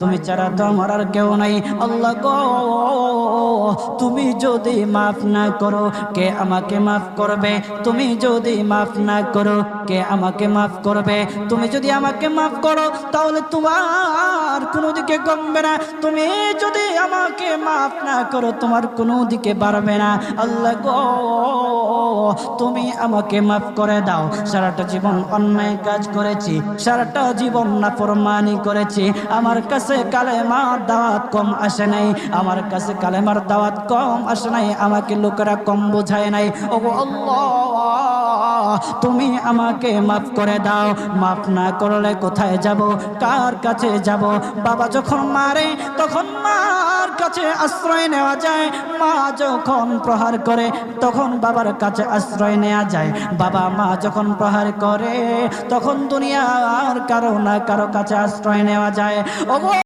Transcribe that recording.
তুমি ছাড়া তো আমার আর কেউ নাই। আল্লাহ গো, তুমি যদি মাফ না করো কে আমাকে মাফ করবে? তুমি যদি মাফ না করো কে আমাকে মাফ করবে? তুমি যদি আমাকে মাফ করো তাহলে তোমার কোনো দিকে কমবে না, তুমি যদি আমাকে মাফ না করো তোমার কোনো দিকে বাড়বে না। আল্লাহ গো, তুমি আমাকে মাফ করে দাও। সারাটা জীবন অন্যায় কাজ করেছি, সারাটা জীবন নাফরমানি করেছি, আমার কাছে কালেমার দাওয়াত কম আসে নাই, আমার কাছে কালেমার দাওয়াত কম আসে নাই, আমাকে লোকেরা কম বোঝায় নাই। ওগো আল্লাহ, তুমি আমাকে মাফ করে দাও। মাফ না করলে কোথায় যাব, কার কাছে যাব? বাবা যখন মারে তখন মার কাছে আশ্রয় নেওয়া যায়, মা যখন প্রহার করে তখন বাবার কাছে আশ্রয় নেওয়া যায়, বাবা মা যখন প্রহার করে তখন দুনিয়ার কারো না কারো কাছে আশ্রয় নেওয়া যায়। ওগো